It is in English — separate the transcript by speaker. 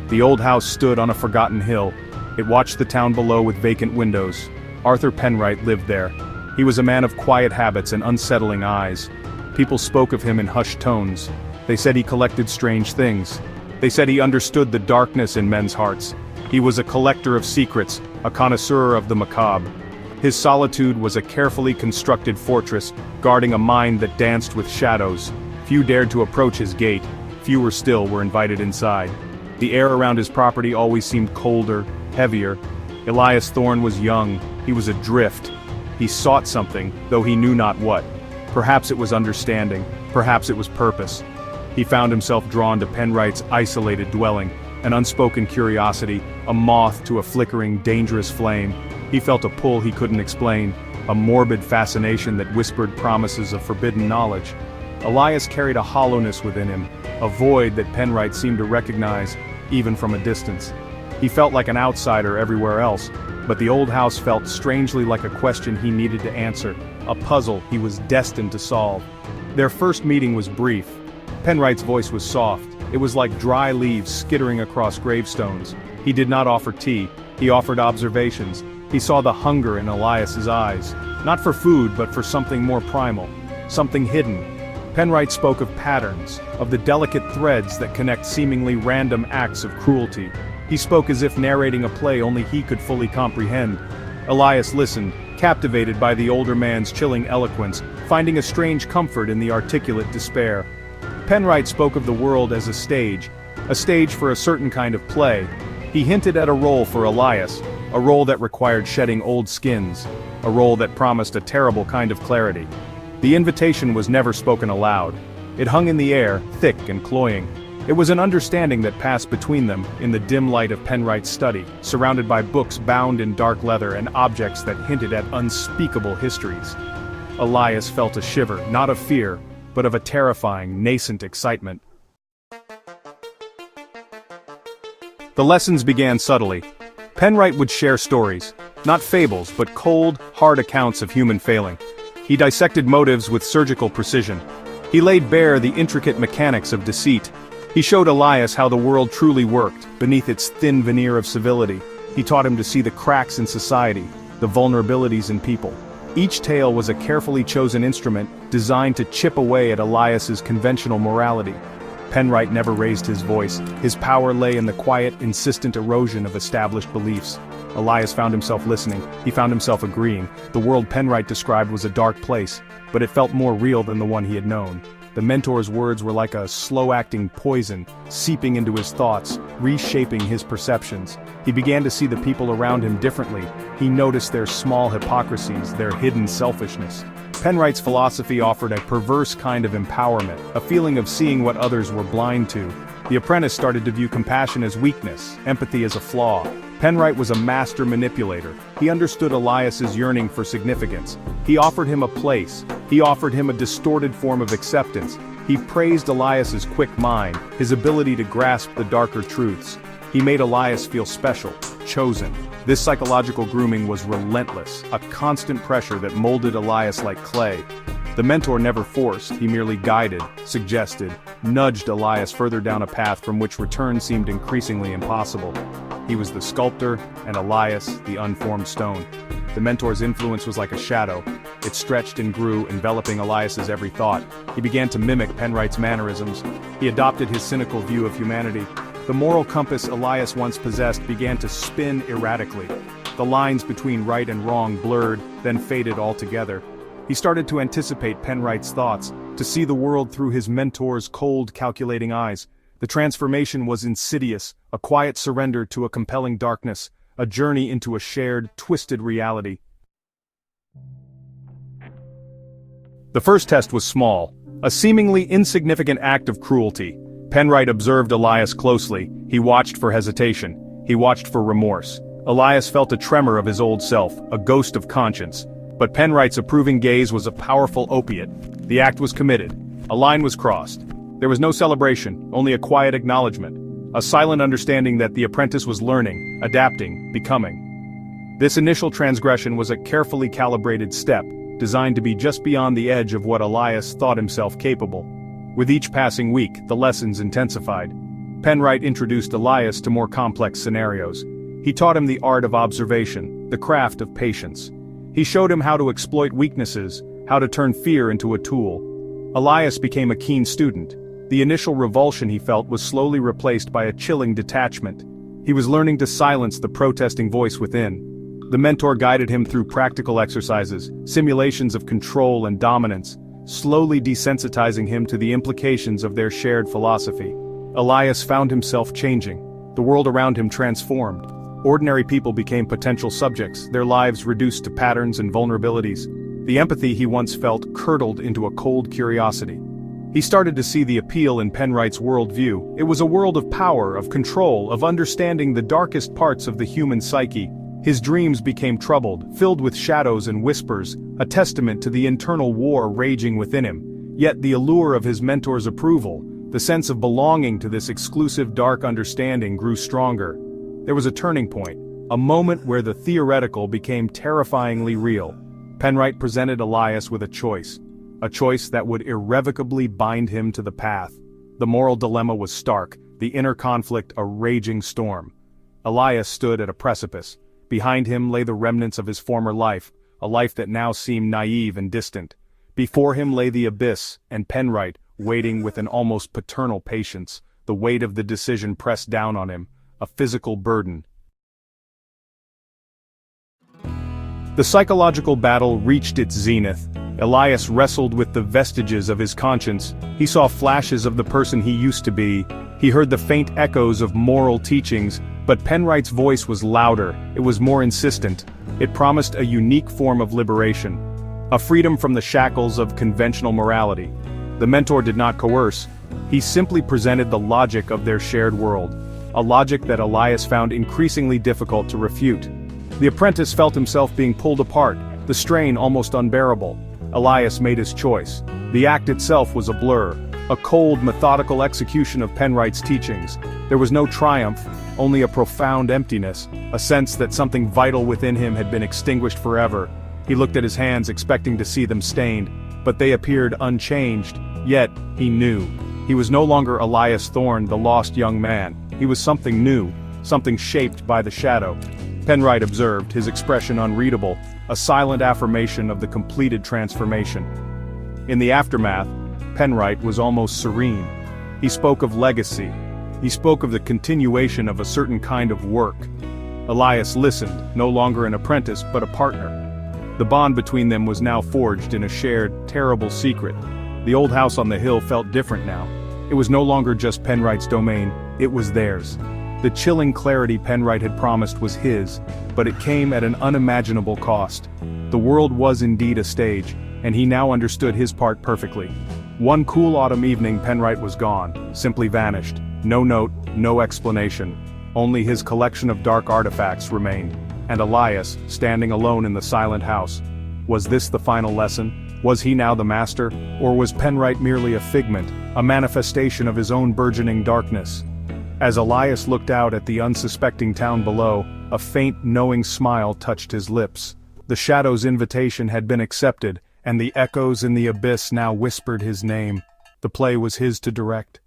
Speaker 1: The old house stood on a forgotten hill. It watched the town below with vacant windows. Arthur Penwright lived there. He was a man of quiet habits and unsettling eyes. People spoke of him in hushed tones. They said he collected strange things. They said he understood the darkness in men's hearts. He was a collector of secrets, a connoisseur of the macabre. His solitude was a carefully constructed fortress, guarding a mind that danced with shadows. Few dared to approach his gate. Fewer still were invited inside. The air around his property always seemed colder, heavier. Elias Thorne was young. He was adrift. He sought something, though he knew not what. Perhaps it was understanding. Perhaps it was purpose. He found himself drawn to Penwright's isolated dwelling, an unspoken curiosity, a moth to a flickering, dangerous flame. He felt a pull he couldn't explain, a morbid fascination that whispered promises of forbidden knowledge. Elias carried a hollowness within him, a void that Penwright seemed to recognize, even from a distance. He felt like an outsider everywhere else, but the old house felt strangely like a question he needed to answer, a puzzle he was destined to solve. Their first meeting was brief. Penwright's voice was soft. It was like dry leaves skittering across gravestones. He did not offer tea. He offered observations. He saw the hunger in Elias's eyes, not for food but for something more primal, something hidden. Penwright spoke of patterns, of the delicate threads that connect seemingly random acts of cruelty. He spoke as if narrating a play only he could fully comprehend. Elias listened, captivated by the older man's chilling eloquence, finding a strange comfort in the articulate despair. Penwright spoke of the world as a stage for a certain kind of play. He hinted at a role for Elias, a role that required shedding old skins, a role that promised a terrible kind of clarity. The invitation was never spoken aloud. It hung in the air, thick and cloying. It was an understanding that passed between them in the dim light of Penwright's study, surrounded by books bound in dark leather and objects that hinted at unspeakable histories. Elias felt a shiver, not of fear, but of a terrifying, nascent excitement. The lessons began subtly. Penwright would share stories, not fables but cold, hard accounts of human failing. He dissected motives with surgical precision. He laid bare the intricate mechanics of deceit. He showed Elias how the world truly worked, beneath its thin veneer of civility. He taught him to see the cracks in society, the vulnerabilities in people. Each tale was a carefully chosen instrument, designed to chip away at Elias's conventional morality. Penwright never raised his voice. His power lay in the quiet, insistent erosion of established beliefs. Elias found himself listening. He found himself agreeing. The world Penwright described was a dark place, but it felt more real than the one he had known. The mentor's words were like a slow-acting poison, seeping into his thoughts, reshaping his perceptions. He began to see the people around him differently. He noticed their small hypocrisies, their hidden selfishness. Penwright's philosophy offered a perverse kind of empowerment, a feeling of seeing what others were blind to. The apprentice started to view compassion as weakness, empathy as a flaw. Penwright was a master manipulator. He understood Elias's yearning for significance. He offered him a place. He offered him a distorted form of acceptance. He praised Elias's quick mind, his ability to grasp the darker truths. He made Elias feel special, chosen. This psychological grooming was relentless, a constant pressure that molded Elias like clay. The mentor never forced, he merely guided, suggested, nudged Elias further down a path from which return seemed increasingly impossible. He was the sculptor, and Elias, the unformed stone. The mentor's influence was like a shadow. It stretched and grew, enveloping Elias's every thought. He began to mimic Penwright's mannerisms. He adopted his cynical view of humanity. The moral compass Elias once possessed began to spin erratically. The lines between right and wrong blurred, then faded altogether. He started to anticipate Penwright's thoughts, to see the world through his mentor's cold, calculating eyes. The transformation was insidious, a quiet surrender to a compelling darkness, a journey into a shared, twisted reality. The first test was small, a seemingly insignificant act of cruelty. Penwright observed Elias closely. He watched for hesitation. He watched for remorse. Elias felt a tremor of his old self, a ghost of conscience. But Penwright's approving gaze was a powerful opiate. The act was committed. A line was crossed. There was no celebration, only a quiet acknowledgement. A silent understanding that the apprentice was learning, adapting, becoming. This initial transgression was a carefully calibrated step, designed to be just beyond the edge of what Elias thought himself capable. With each passing week, the lessons intensified. Penwright introduced Elias to more complex scenarios. He taught him the art of observation, the craft of patience. He showed him how to exploit weaknesses, how to turn fear into a tool. Elias became a keen student. The initial revulsion he felt was slowly replaced by a chilling detachment. He was learning to silence the protesting voice within. The mentor guided him through practical exercises, simulations of control and dominance, slowly desensitizing him to the implications of their shared philosophy. Elias found himself changing. The world around him transformed. Ordinary people became potential subjects, their lives reduced to patterns and vulnerabilities. The empathy he once felt curdled into a cold curiosity. He started to see the appeal in Penwright's worldview. It was a world of power, of control, of understanding the darkest parts of the human psyche. His dreams became troubled, filled with shadows and whispers, a testament to the internal war raging within him. Yet the allure of his mentor's approval, the sense of belonging to this exclusive dark understanding grew stronger. There was a turning point, a moment where the theoretical became terrifyingly real. Penwright presented Elias with a choice that would irrevocably bind him to the path. The moral dilemma was stark, the inner conflict a raging storm. Elias stood at a precipice. Behind him lay the remnants of his former life, a life that now seemed naive and distant. Before him lay the abyss, and Penwright, waiting with an almost paternal patience, the weight of the decision pressed down on him, a physical burden. The psychological battle reached its zenith. Elias wrestled with the vestiges of his conscience. He saw flashes of the person he used to be. He heard the faint echoes of moral teachings, but Penwright's voice was louder. It was more insistent. It promised a unique form of liberation, a freedom from the shackles of conventional morality. The mentor did not coerce. He simply presented the logic of their shared world, a logic that Elias found increasingly difficult to refute. The apprentice felt himself being pulled apart, the strain almost unbearable. Elias made his choice. The act itself was a blur, a cold, methodical execution of Penwright's teachings. There was no triumph, only a profound emptiness, a sense that something vital within him had been extinguished forever. He looked at his hands expecting to see them stained, but they appeared unchanged. Yet, he knew. He was no longer Elias Thorne, the lost young man. He was something new, something shaped by the shadow. Penwright observed, his expression unreadable, a silent affirmation of the completed transformation. In the aftermath, Penwright was almost serene. He spoke of legacy. He spoke of the continuation of a certain kind of work. Elias listened, no longer an apprentice but a partner. The bond between them was now forged in a shared, terrible secret. The old house on the hill felt different now. It was no longer just Penwright's domain, it was theirs. The chilling clarity Penwright had promised was his, but it came at an unimaginable cost. The world was indeed a stage, and he now understood his part perfectly. One cool autumn evening Penwright was gone, simply vanished. No note, no explanation. Only his collection of dark artifacts remained, and Elias, standing alone in the silent house. Was this the final lesson? Was he now the master, or was Penwright merely a figment, a manifestation of his own burgeoning darkness? As Elias looked out at the unsuspecting town below, a faint, knowing smile touched his lips. The shadow's invitation had been accepted, and the echoes in the abyss now whispered his name. The play was his to direct.